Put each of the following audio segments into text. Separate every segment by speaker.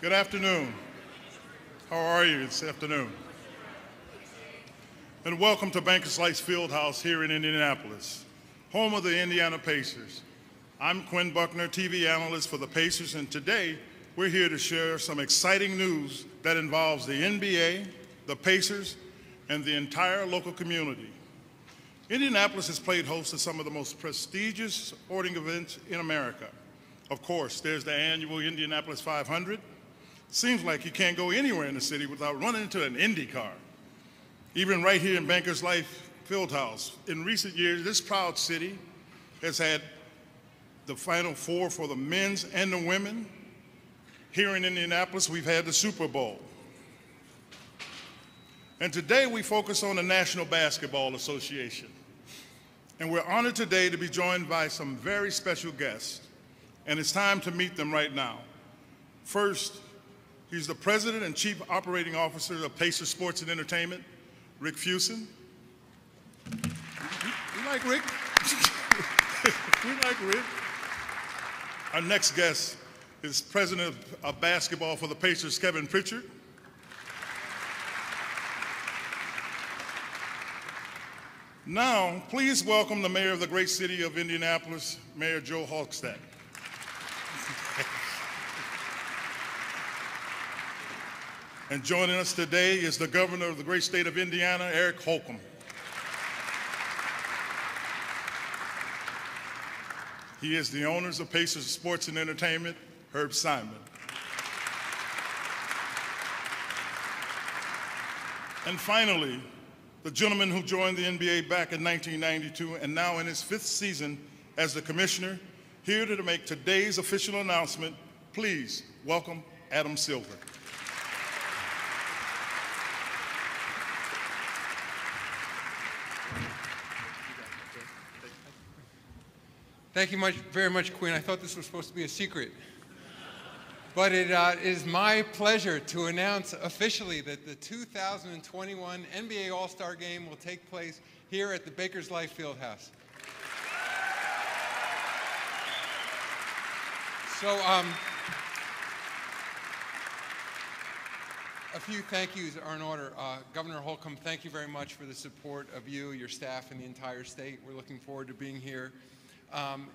Speaker 1: Good afternoon. How are you this afternoon? And welcome to Bankers Life Fieldhouse here in Indianapolis, home of the Indiana Pacers. I'm Quinn Buckner, TV analyst for the Pacers, and today we're here to share some exciting news that involves the NBA, the Pacers, and the entire local community. Indianapolis has played host to some of the most prestigious sporting events in America. Of course, there's the annual Indianapolis 500. Seems like you can't go anywhere in the city without running into an Indy car. Even right here in Bankers Life Fieldhouse, in recent years, this proud city has had the Final Four for the men's and the women. Here in Indianapolis, we've had the Super Bowl. And today we focus on the National Basketball Association. And we're honored today to be joined by some very special guests. And it's time to meet them right now. First, he's the President and Chief Operating Officer of Pacers Sports and Entertainment, Rick Fuson. We like Rick. We like Rick. Our next guest is President of Basketball for the Pacers, Kevin Pritchard. Now, please welcome the mayor of the great city of Indianapolis, Mayor Joe Hochstadt. And joining us today is the governor of the great state of Indiana, Eric Holcomb. He is the owners of Pacers Sports and Entertainment, Herb Simon. And finally, the gentleman who joined the NBA back in 1992 and now in his 5th season as the commissioner, here to make today's official announcement, please welcome Adam Silver.
Speaker 2: Thank you very much, Quinn. I thought this was supposed to be a secret. But it is my pleasure to announce officially that the 2021 NBA All-Star Game will take place here at the Bankers Life Fieldhouse. So a few thank yous are in order. Governor Holcomb, thank you very much for the support of you, your staff, and the entire state. We're looking forward to being here.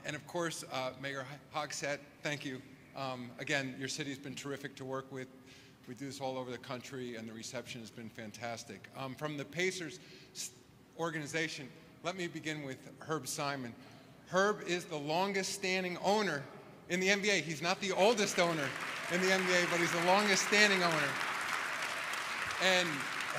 Speaker 2: And of course, Mayor Hochstadt, thank you. Again, your city's been terrific to work with. We do this all over the country, and the reception has been fantastic. From the Pacers organization, let me begin with Herb Simon. Herb is the longest standing owner in the NBA. He's not the oldest owner in the NBA, but he's the longest standing owner. And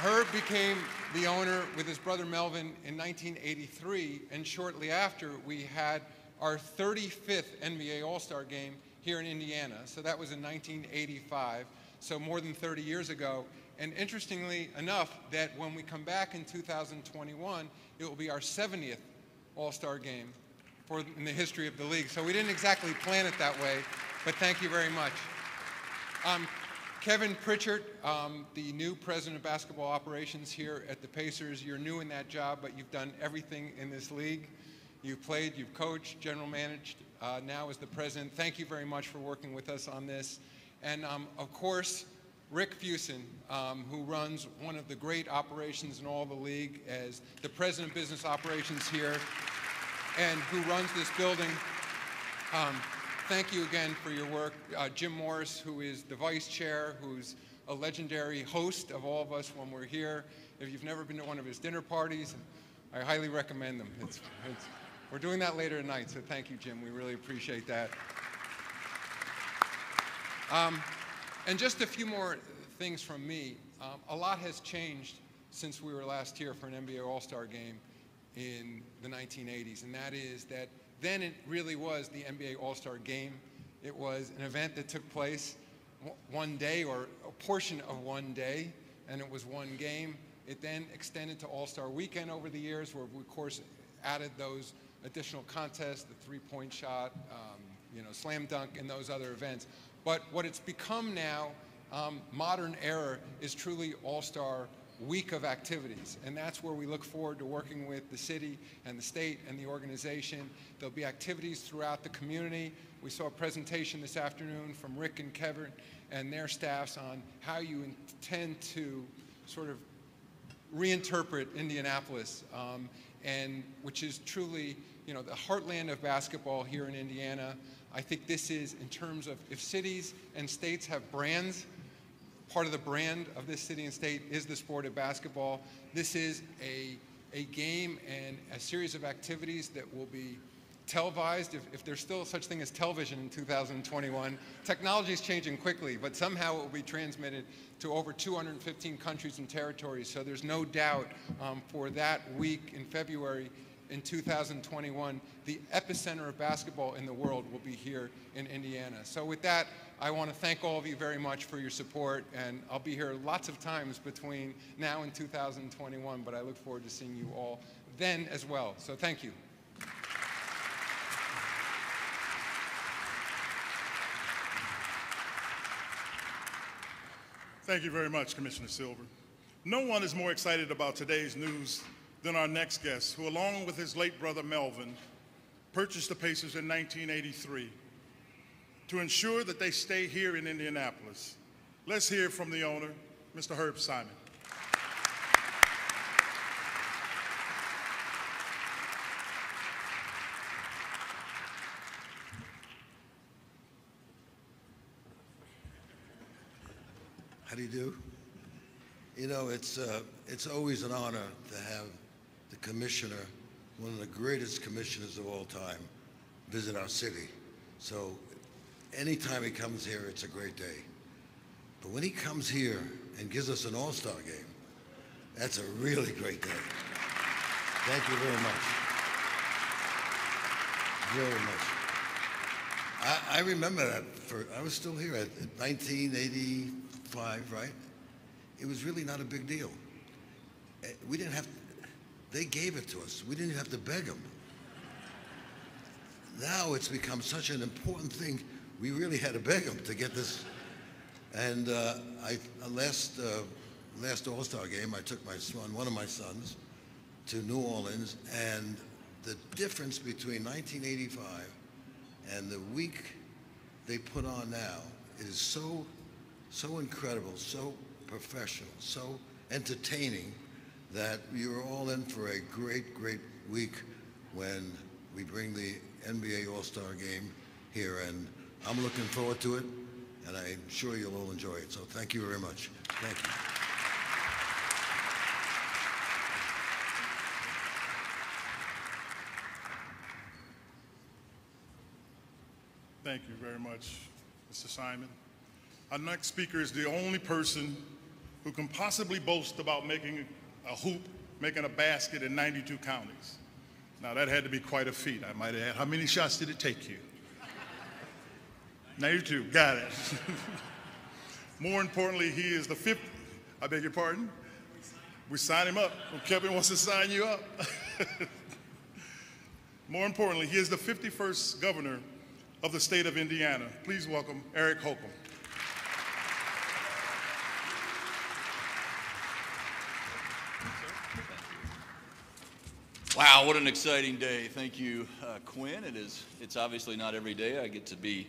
Speaker 2: Herb became the owner with his brother Melvin in 1983, and shortly after, we had our 35th NBA All-Star Game here in Indiana. So that was in 1985, so more than 30 years ago. And interestingly enough, that when we come back in 2021, it will be our 70th All-Star Game in the history of the league. So we didn't exactly plan it that way, but thank you very much. Kevin Pritchard, the new president of basketball operations here at the Pacers. You're new in that job, but you've done everything in this league. You've played, you've coached, general managed, now as the president. Thank you very much for working with us on this. And of course, Rick Fuson, who runs one of the great operations in all the league as the president of business operations here and who runs this building. Thank you again for your work. Jim Morris, who is the vice chair, who's a legendary host of all of us when we're here. If you've never been to one of his dinner parties, I highly recommend them. We're doing that later tonight, so thank you, Jim. We really appreciate that. And just a few more things from me. A lot has changed since we were last here for an NBA All-Star Game in the 1980s, and that is that then it really was the NBA All-Star Game. It was an event that took place one day or a portion of one day, and it was one game. It then extended to All-Star Weekend over the years, where we, of course, added those additional contests, the three-point shot, slam dunk, and those other events. But what it's become now, modern era, is truly All-Star week of activities, and that's where we look forward to working with the city and the state and the organization. There'll be activities throughout the community We saw a presentation this afternoon from Rick and Kevin and their staffs on how you intend to sort of reinterpret Indianapolis, and which is truly, you know, the heartland of basketball here in Indiana. I think this is, in terms of, if cities and states have brands, part of the brand of this city and state is the sport of basketball. This is a game and a series of activities that will be televised, if there's still such thing as television in 2021. Technology is changing quickly, but somehow it will be transmitted to over 215 countries and territories. So there's no doubt for that week in February in 2021, the epicenter of basketball in the world will be here in Indiana. So with that, I want to thank all of you very much for your support, and I'll be here lots of times between now and 2021, but I look forward to seeing you all then as well. So thank you.
Speaker 1: Thank you very much, Commissioner Silver. No one is more excited about today's news than our next guest, who, along with his late brother Melvin, purchased the Pacers in 1983 to ensure that they stay here in Indianapolis. Let's hear from the owner, Mr. Herb Simon.
Speaker 3: How do you do? You know, it's always an honor to have the commissioner, one of the greatest commissioners of all time, visit our city. So anytime he comes here, it's a great day. But when he comes here and gives us an all-star game, that's a really great day. Thank you very much. Very much. I remember that. I was still here at 1985, right? It was really not a big deal. We didn't have, they gave it to us. We didn't even have to beg them. Now it's become such an important thing. We really had to beg them to get this. And last All-Star game, I took my son, one of my sons, to New Orleans, and the difference between 1985 and the week they put on now is so incredible, so professional, so entertaining, that you're all in for a great, great week when we bring the NBA All-Star Game here, and I'm looking forward to it, and I'm sure you'll all enjoy it. So thank you very much. Thank you.
Speaker 1: Thank you very much, Mr. Simon. Our next speaker is the only person who can possibly boast about making a hoop, making a basket in 92 counties. Now, that had to be quite a feat, I might add. How many shots did it take you? 92, got it. More importantly, he is the fifth, I beg your pardon? We sign him up. Well, Kevin wants to sign you up. More importantly, he is the 51st governor of the state of Indiana. Please welcome Eric Holcomb.
Speaker 4: Wow, what an exciting day. Thank you, Quinn. It's obviously not every day I get to be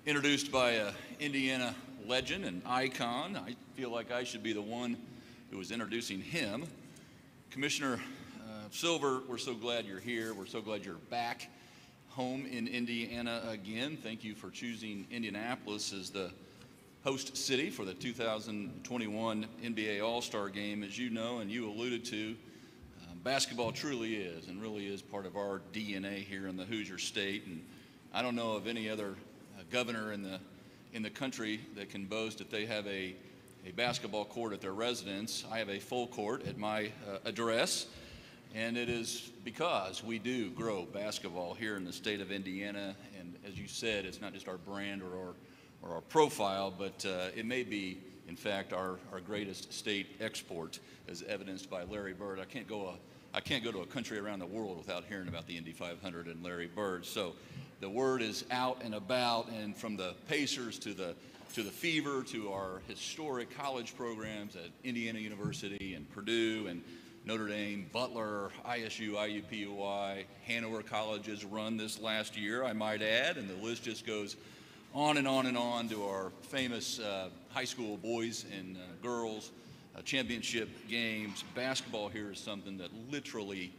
Speaker 4: introduced by an Indiana legend and icon. I feel like I should be the one who is introducing him. Commissioner Silver, we're so glad you're here. We're so glad you're back home in Indiana again. Thank you for choosing Indianapolis as the host city for the 2021 NBA All-Star Game. As you know and you alluded to, basketball truly is and really is part of our DNA here in the Hoosier State. And I don't know of any other governor in the country that can boast that they have a basketball court at their residence. I have a full court at my address. And it is because we do grow basketball here in the state of Indiana. And as you said, it's not just our brand or our profile, but it may be, in fact, our greatest state export, as evidenced by Larry Bird. I can't go to a country around the world without hearing about the Indy 500 and Larry Bird. So the word is out and about, and from the Pacers to the Fever to our historic college programs at Indiana University and Purdue and Notre Dame, Butler, ISU, IUPUI, Hanover colleges run this last year, I might add, and the list just goes on and on and on to our famous high school boys and girls championship games. Basketball here is something that literally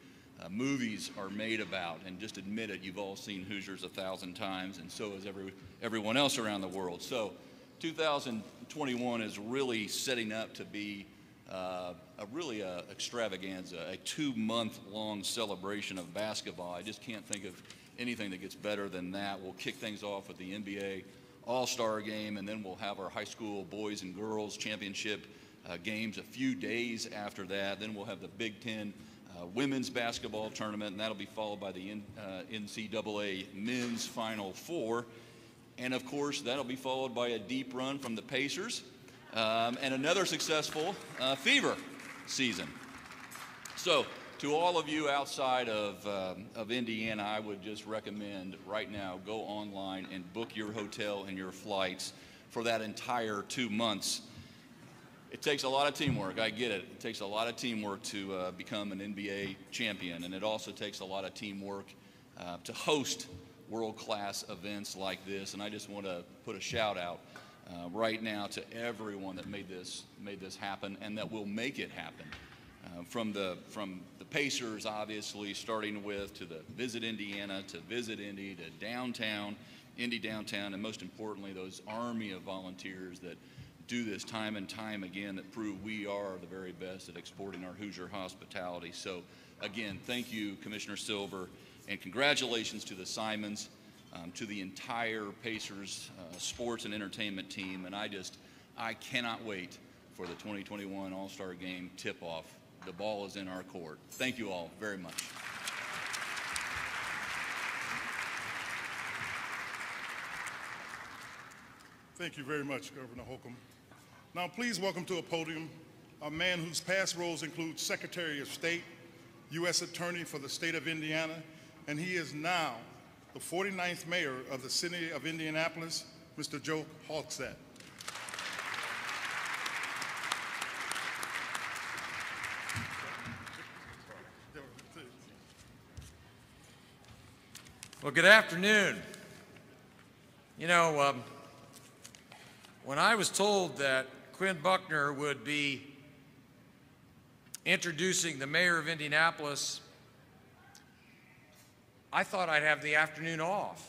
Speaker 4: movies are made about, and just admit it, you've all seen Hoosiers 1,000 times, and so has everyone else around the world. So 2021 is really setting up to be a extravaganza, a 2-month-long celebration of basketball. I just can't think of anything that gets better than that. We'll kick things off with the NBA All-Star Game, and then we'll have our high school boys and girls championship games a few days after that. Then we'll have the Big Ten women's basketball tournament, and that'll be followed by the NCAA men's Final Four. And of course, that'll be followed by a deep run from the Pacers and another successful Fever season. So to all of you outside of Indiana, I would just recommend right now, go online and book your hotel and your flights for that entire 2 months. It takes a lot of teamwork, I get it. It takes a lot of teamwork to become an NBA champion, and it also takes a lot of teamwork to host world-class events like this. And I just want to put a shout out right now to everyone that made this happen and that will make it happen. From the Pacers, obviously, starting with, to the Visit Indiana, to Visit Indy, to downtown, Indy downtown, and most importantly, those army of volunteers that do this time and time again, that prove we are the very best at exporting our Hoosier hospitality. So again, thank you, Commissioner Silver, and congratulations to the Simons, to the entire Pacers sports and entertainment team. And I cannot wait for the 2021 All-Star Game tip-off. The ball is in our court. Thank you all very much.
Speaker 1: Thank you very much, Governor Holcomb. Now please welcome to a podium a man whose past roles include Secretary of State, U.S. Attorney for the state of Indiana, and he is now the 49th mayor of the city of Indianapolis, Mr. Joe Hogsett.
Speaker 5: Well, good afternoon. You know, when I was told that Quinn Buckner would be introducing the mayor of Indianapolis, I thought I'd have the afternoon off.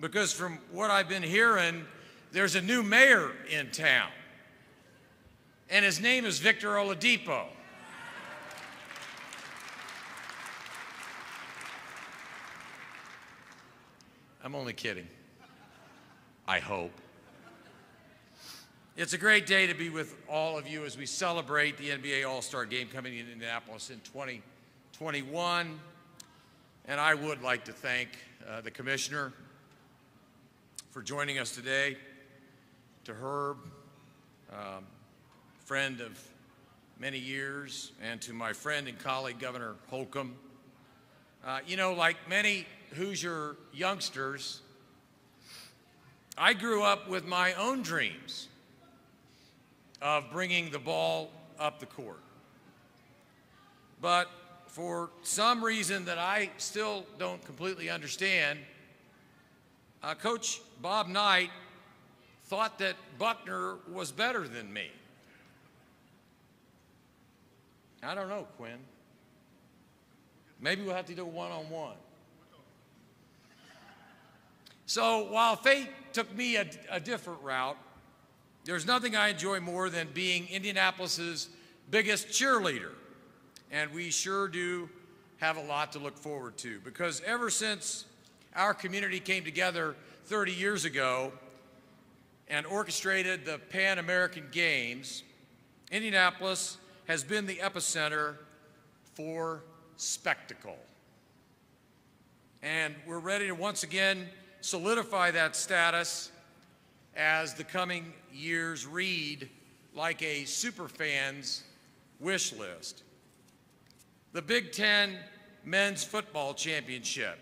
Speaker 5: Because from what I've been hearing, there's a new mayor in town, and his name is Victor Oladipo. I'm only kidding. I hope. It's a great day to be with all of you as we celebrate the NBA All-Star Game coming in Indianapolis in 2021. And I would like to thank the Commissioner for joining us today, to Herb, friend of many years, and to my friend and colleague, Governor Holcomb. You know, like many Hoosier youngsters, I grew up with my own dreams of bringing the ball up the court. But for some reason that I still don't completely understand, Coach Bob Knight thought that Buckner was better than me. I don't know, Quinn. Maybe we'll have to do a one-on-one. So while fate took me a different route, there's nothing I enjoy more than being Indianapolis's biggest cheerleader. And we sure do have a lot to look forward to, because ever since our community came together 30 years ago and orchestrated the Pan American Games, Indianapolis has been the epicenter for spectacle. And we're ready to once again solidify that status as the coming years read like a superfan's wish list. The Big Ten Men's Football Championship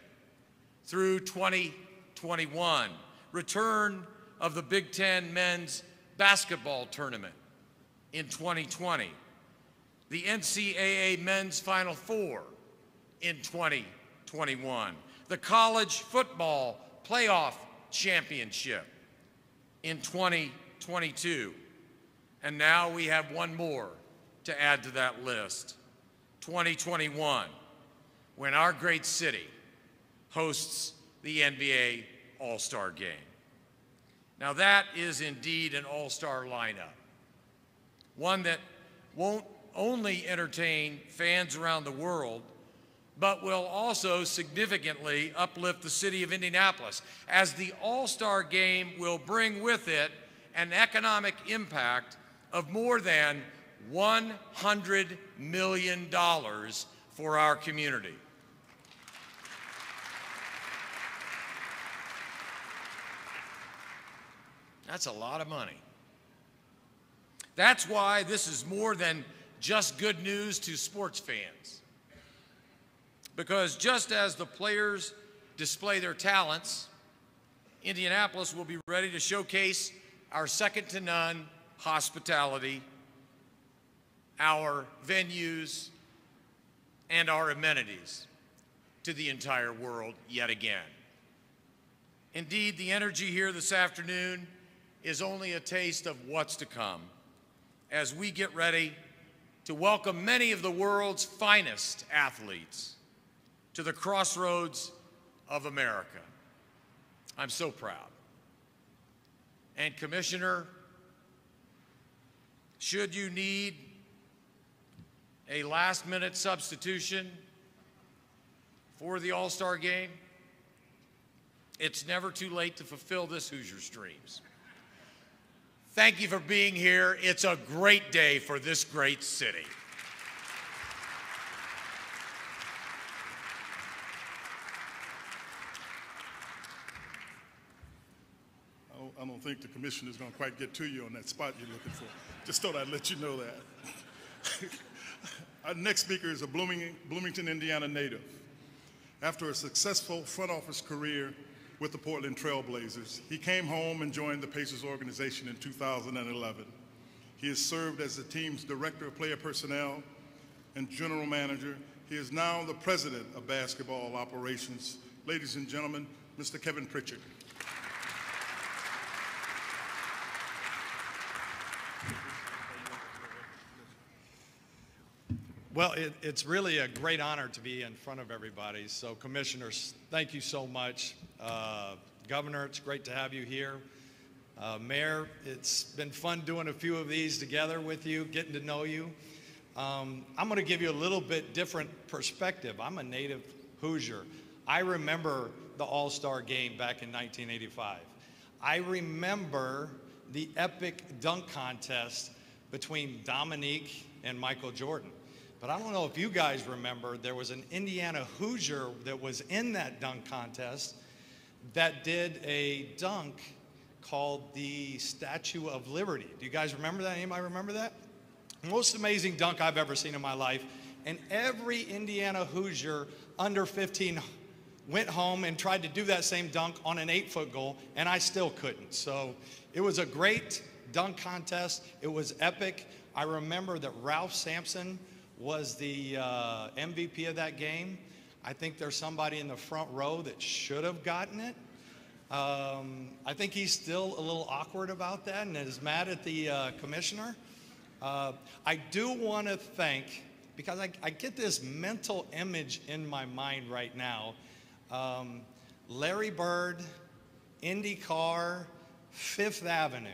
Speaker 5: through 2021, return of the Big Ten Men's Basketball Tournament in 2020, the NCAA Men's Final Four in 2021, the College Football Playoff Championship in 2022, and now we have one more to add to that list, 2021, when our great city hosts the NBA All-Star Game. Now that is indeed an all-star lineup, one that won't only entertain fans around the world, but will also significantly uplift the city of Indianapolis, as the All-Star Game will bring with it an economic impact of more than $100 million for our community. That's a lot of money. That's why this is more than just good news to sports fans. Because just as the players display their talents, Indianapolis will be ready to showcase our second-to-none hospitality, our venues, and our amenities to the entire world yet again. Indeed, the energy here this afternoon is only a taste of what's to come as we get ready to welcome many of the world's finest athletes to the crossroads of America. I'm so proud. And Commissioner, should you need a last-minute substitution for the All-Star Game, it's never too late to fulfill this Hoosiers' dreams. Thank you for being here. It's a great day for this great city.
Speaker 1: I don't think the commissioner is going to quite get to you on that spot you're looking for. Just thought I'd let you know that. Our next speaker is a Bloomington, Indiana native. After a successful front office career with the Portland Trail Blazers, he came home and joined the Pacers organization in 2011. He has served as the team's director of player personnel and general manager. He is now the president of basketball operations. Ladies and gentlemen, Mr. Kevin Pritchard.
Speaker 6: Well, it's really a great honor to be in front of everybody. So, commissioners, thank you so much. Governor, it's great to have you here. Mayor, it's been fun doing a few of these together with you, getting to know you. I'm going to give you a little bit different perspective. I'm a native Hoosier. I remember the All-Star Game back in 1985. I remember the epic dunk contest between Dominique and Michael Jordan. But I don't know if you guys remember, there was an Indiana Hoosier that was in that dunk contest that did a dunk called the Statue of Liberty. Do you guys remember that? Anybody remember that? Most amazing dunk I've ever seen in my life. And every Indiana Hoosier under 15 went home and tried to do that same dunk on an 8-foot goal, and I still couldn't. So it was a great dunk contest. It was epic. I remember that Ralph Sampson was the MVP of that game. I think there's somebody in the front row that should have gotten it. I think he's still a little awkward about that and is mad at the commissioner. I do want to thank, because I get this mental image in my mind right now, Larry Bird, IndyCar, Fifth Avenue.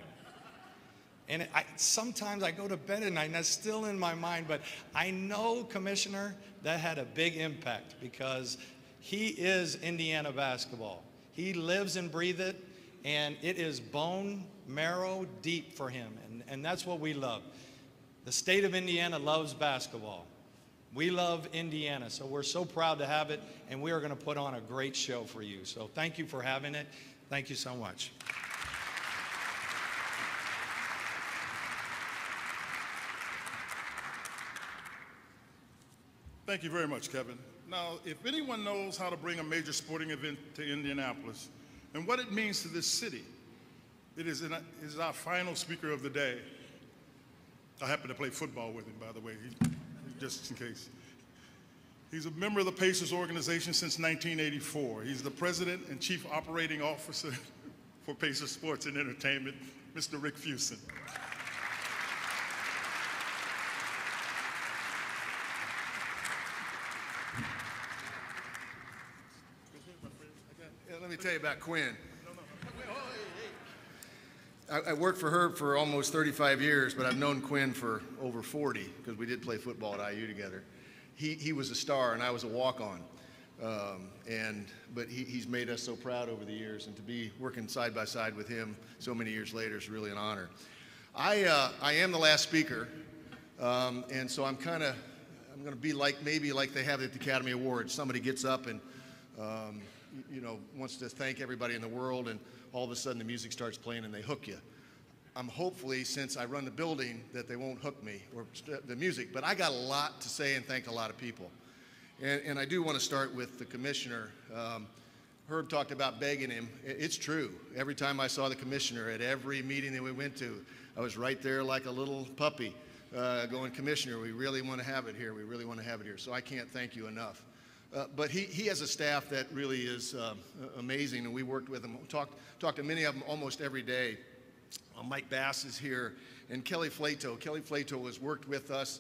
Speaker 6: And sometimes I go to bed at night and that's still in my mind, but I know, Commissioner, that had a big impact because he is Indiana basketball. He lives and breathes it, and it is bone marrow deep for him, and that's what we love. The state of Indiana loves basketball. We love Indiana, so we're so proud to have it, and we are going to put on a great show for you. So thank you for having it. Thank you so much.
Speaker 1: Thank you very much, Kevin. Now, if anyone knows how to bring a major sporting event to Indianapolis and what it means to this city, it is our final speaker of the day. I happen to play football with him, by the way. just in case. He's a member of the Pacers organization since 1984. He's the president and chief operating officer for Pacers Sports and Entertainment, Mr. Rick Fuson.
Speaker 7: Let me tell you about Quinn. I worked for Herb for almost 35 years, but I've known Quinn for over 40 because we did play football at IU together. He was a star and I was a walk-on, but he's made us so proud over the years, and to be working side by side with him so many years later is really an honor. I am the last speaker, and so I'm going to be maybe like they have at the Academy Awards. Somebody gets up and wants to thank everybody in the world, and all of a sudden the music starts playing and they hook you. I'm hopefully, since I run the building, that they won't hook me or the music, but I got a lot to say and thank a lot of people. And I do want to start with the commissioner. Herb talked about begging him. It's true. Every time I saw the commissioner at every meeting that we went to, I was right there like a little puppy going, "Commissioner, we really want to have it here. We really want to have it here." So I can't thank you enough. But he has a staff that really is amazing, and we worked with him. Talked to many of them almost every day. Mike Bass is here, and Kelly Flato. Kelly Flato has worked with us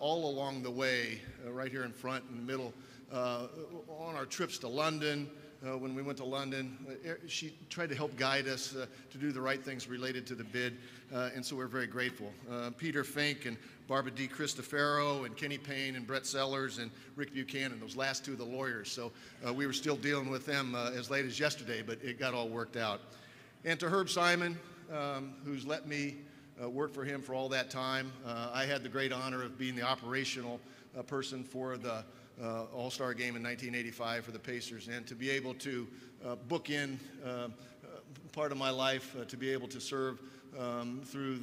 Speaker 7: all along the way, right here in front, in the middle, on our trips to London. When we went to London, she tried to help guide us to do the right things related to the bid, and so we're very grateful. Peter Fink and Barbara D. Cristofaro and Kenny Payne and Brett Sellers and Rick Buchanan, those last two, the lawyers. So we were still dealing with them as late as yesterday, but it got all worked out. And to Herb Simon, who's let me work for him for all that time. I had the great honor of being the operational person for the All-Star game in 1985 for the Pacers, and to be able to book in part of my life, to be able to serve through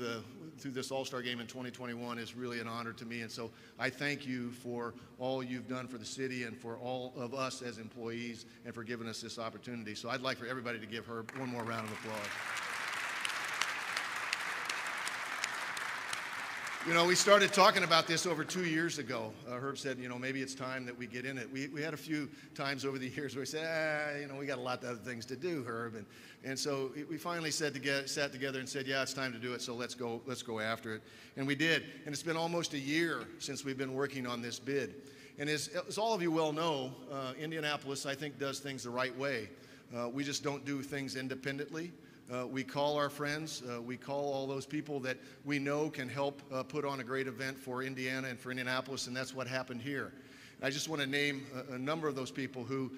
Speaker 7: this All-Star game in 2021 is really an honor to me. And so I thank you for all you've done for the city and for all of us as employees, and for giving us this opportunity. So I'd like for everybody to give Herb one more round of applause. You know, we started talking about this over 2 years ago. Herb said, maybe it's time that we get in it. We had a few times over the years where we said, we got a lot of other things to do, Herb. And so we finally sat together and said, yeah, it's time to do it, so let's go after it. And we did. And it's been almost a year since we've been working on this bid. And as all of you well know, Indianapolis, I think, does things the right way. We just don't do things independently. We call our friends, we call all those people that we know can help put on a great event for Indiana and for Indianapolis, and that's what happened here. I just want to name a number of those people who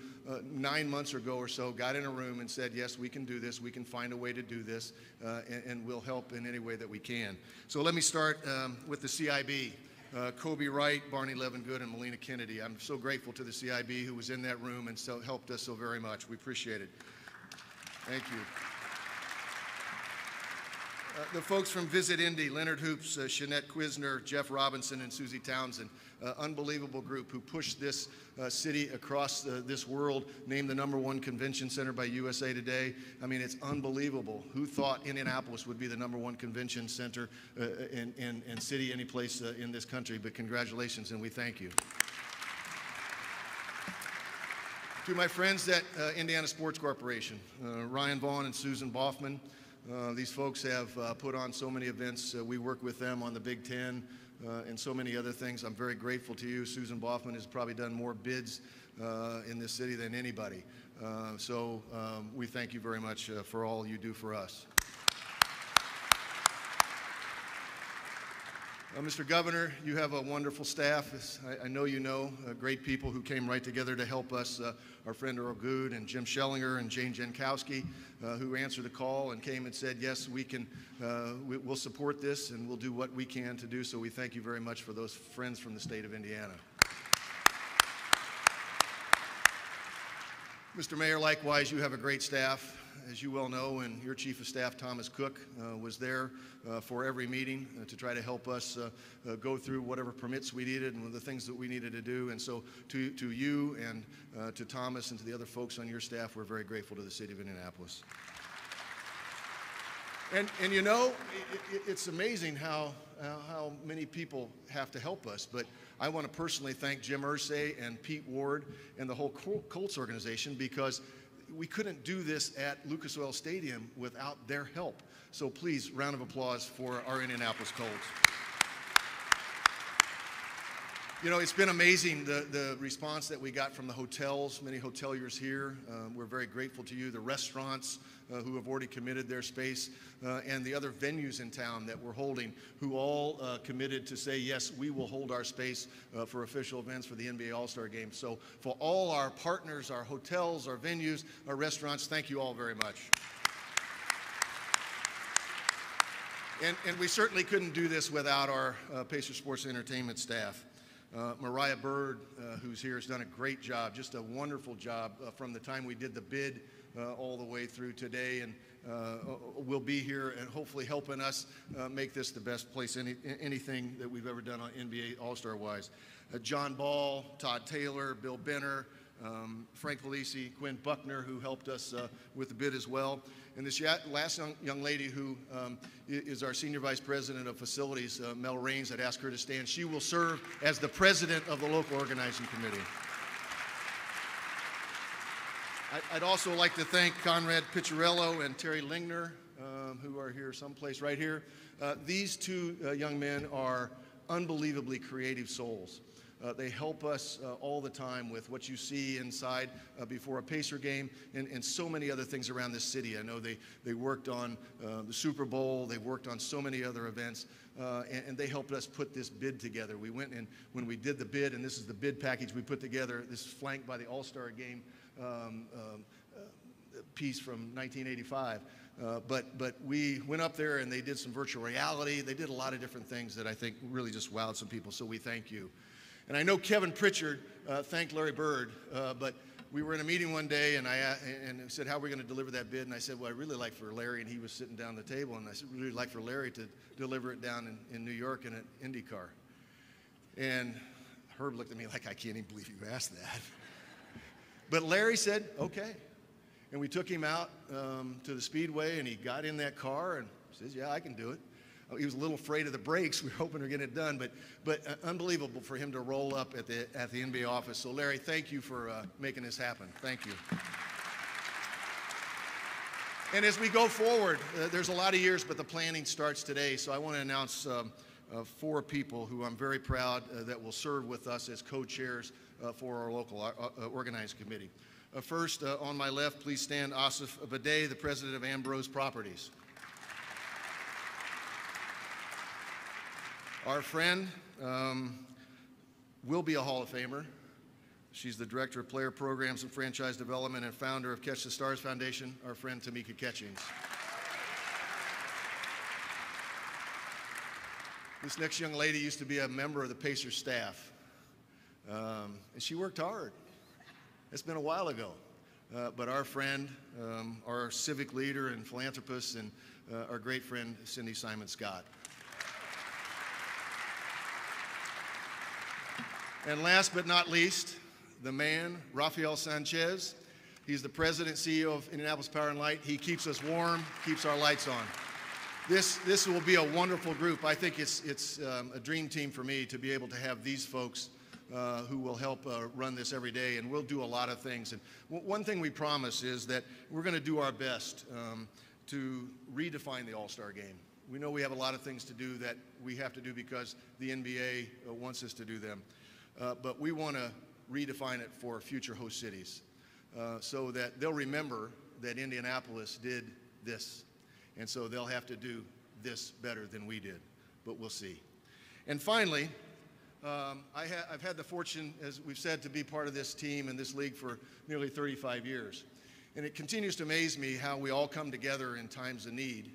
Speaker 7: 9 months ago or so got in a room and said, yes, we can do this, we can find a way to do this, and we'll help in any way that we can. So let me start with the CIB. Kobe Wright, Barney Levingood, and Melina Kennedy. I'm so grateful to the CIB who was in that room and so helped us so very much. We appreciate it. Thank you. The folks from Visit Indy, Leonard Hoops, Shanette Quisner, Jeff Robinson, and Susie Townsend, unbelievable group who pushed this city across this world, named the #1 convention center by USA Today. I mean, it's unbelievable. Who thought Indianapolis would be the #1 convention center and city any place in this country? But congratulations, and we thank you. To my friends at Indiana Sports Corporation, Ryan Vaughn and Susan Boffman. These folks have put on so many events. We work with them on the Big Ten and so many other things. I'm very grateful to you. Susan Boffman has probably done more bids in this city than anybody. So we thank you very much for all you do for us. Mr. Governor, you have a wonderful staff. I know you know great people who came right together to help us. Our friend Earl Good and Jim Schellinger and Jane Jankowski, who answered the call and came and said, yes, we'll support this and we'll do what we can to do so. We thank you very much for those friends from the state of Indiana. Mr. Mayor, likewise, you have a great staff. As you well know, and your Chief of Staff, Thomas Cook, was there for every meeting to try to help us go through whatever permits we needed and the things that we needed to do. And so to you and to Thomas and to the other folks on your staff, we're very grateful to the city of Indianapolis. And it's amazing how many people have to help us, but I want to personally thank Jim Irsay and Pete Ward and the whole Colts organization, because we couldn't do this at Lucas Oil Stadium without their help. So please, round of applause for our Indianapolis Colts. You know, it's been amazing, the response that we got from the hotels, many hoteliers here. We're very grateful to you. The restaurants who have already committed their space, and the other venues in town that we're holding, who all committed to say, yes, we will hold our space for official events for the NBA All-Star Game. So for all our partners, our hotels, our venues, our restaurants, thank you all very much. And we certainly couldn't do this without our Pacer Sports Entertainment staff. Mariah Bird, who's here, has done a great job, just a wonderful job from the time we did the bid all the way through today, and will be here and hopefully helping us make this the best place, anything that we've ever done on NBA All-Star wise. John Ball, Todd Taylor, Bill Benner, Frank Felici, Quinn Buckner, who helped us with the bid as well. And this last young lady who is our Senior Vice President of Facilities, Mel Raines, I'd ask her to stand. She will serve as the President of the local organizing committee. I'd also like to thank Conrad Picciarello and Terry Lingner, who are here someplace right here. These two young men are unbelievably creative souls. They help us all the time with what you see inside before a Pacer game, and so many other things around this city. I know they worked on the Super Bowl, they've worked on so many other events, and they helped us put this bid together. We went in, when we did the bid, and this is the bid package we put together, this is flanked by the All-Star Game piece from 1985. But we went up there and they did some virtual reality. They did a lot of different things that I think really just wowed some people, so we thank you. And I know Kevin Pritchard thanked Larry Bird, but we were in a meeting one day and he said, how are we going to deliver that bid? And I said, well, I'd really like for Larry, and he was sitting down at the table, and I said, really like for Larry to deliver it down in New York in an IndyCar. And Herb looked at me like, I can't even believe you asked that. But Larry said, okay. And we took him out to the Speedway, and he got in that car and says, yeah, I can do it. He was a little afraid of the brakes. We were hoping to get it done, but unbelievable for him to roll up at the NBA office. So Larry, thank you for making this happen. Thank you. And as we go forward, there's a lot of years, but the planning starts today. So I want to announce 4 people who I'm very proud that will serve with us as co-chairs for our local organizing committee. First, on my left, please stand Asif Abadeh, the president of Ambrose Properties. Our friend will be a Hall of Famer. She's the Director of Player Programs and Franchise Development and founder of Catch the Stars Foundation, our friend Tamika Catchings. This next young lady used to be a member of the Pacers staff, and she worked hard. It's been a while ago, but our friend, our civic leader and philanthropist, and our great friend Cindy Simon Scott. And last but not least, the man, Rafael Sanchez. He's the president, CEO of Indianapolis Power and Light. He keeps us warm, keeps our lights on. This will be a wonderful group. I think it's a dream team for me to be able to have these folks who will help run this every day, and we'll do a lot of things. And one thing we promise is that we're going to do our best to redefine the All-Star Game. We know we have a lot of things to do that we have to do because the NBA wants us to do them. But we want to redefine it for future host cities so that they'll remember that Indianapolis did this. And so they'll have to do this better than we did. But we'll see. And finally, I've had the fortune, as we've said, to be part of this team and this league for nearly 35 years. And it continues to amaze me how we all come together in times of need.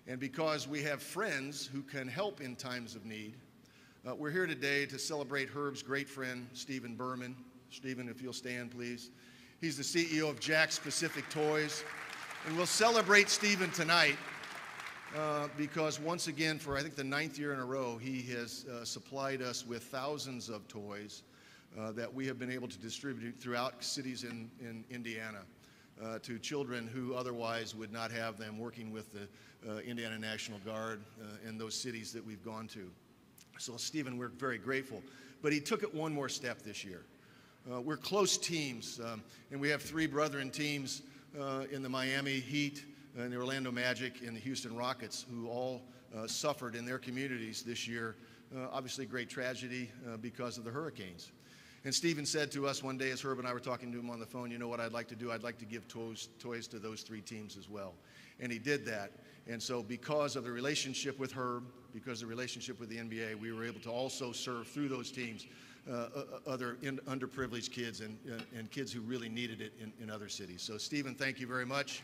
Speaker 7: And because we have friends who can help in times of need, we're here today to celebrate Herb's great friend, Stephen Berman. Stephen, if you'll stand, please. He's the CEO of Jack's Pacific Toys. And we'll celebrate Stephen tonight because once again, for I think the 9th year in a row, he has supplied us with thousands of toys that we have been able to distribute throughout cities in Indiana to children who otherwise would not have them, working with the Indiana National Guard in those cities that we've gone to. So, Stephen, we're very grateful. but he took it one more step this year. We're close teams, and we have 3 brethren teams in the Miami Heat, and the Orlando Magic, and the Houston Rockets, who all suffered in their communities this year. Obviously, great tragedy because of the hurricanes. And Stephen said to us one day, as Herb and I were talking to him on the phone, you know what I'd like to do? I'd like to give toys to those 3 teams as well. And he did that. And so because of the relationship with Herb, because of the relationship with the NBA, we were able to also serve through those teams other underprivileged kids and kids who really needed it in other cities. So Stephen, thank you very much.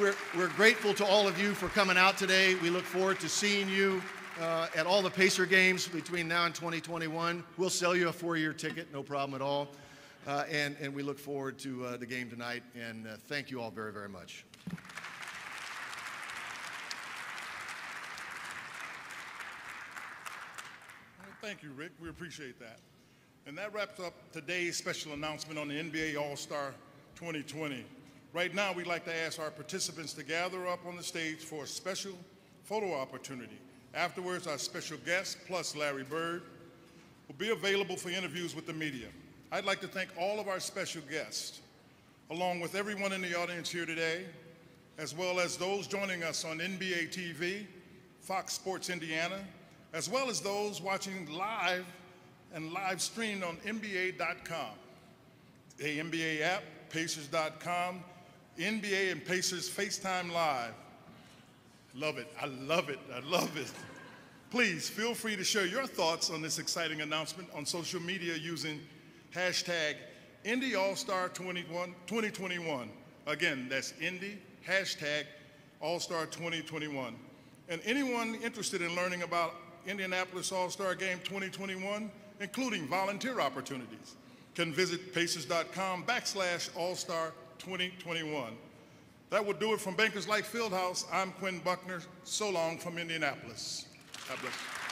Speaker 7: We're grateful to all of you for coming out today. We look forward to seeing you at all the Pacer games between now and 2021. We'll sell you a 4-year ticket, no problem at all. And we look forward to the game tonight. And thank you all very, very much.
Speaker 1: Thank you, Rick. We appreciate that. And that wraps up today's special announcement on the NBA All-Star 2020. Right now, we'd like to ask our participants to gather up on the stage for a special photo opportunity. Afterwards, our special guest, plus Larry Bird, will be available for interviews with the media. I'd like to thank all of our special guests, along with everyone in the audience here today, as well as those joining us on NBA TV, Fox Sports Indiana, as well as those watching live and live streamed on NBA.com, the NBA app, Pacers.com, NBA and Pacers FaceTime Live. Love it, I love it, I love it. Please feel free to share your thoughts on this exciting announcement on social media using hashtag Indy All-Star 2021. Again, that's Indy, hashtag All-Star 2021. And anyone interested in learning about Indianapolis All-Star Game 2021, including volunteer opportunities, can visit Pacers.com/All-Star 2021. That will do it from Bankers Life Fieldhouse. I'm Quinn Buckner. So long from Indianapolis. God bless you.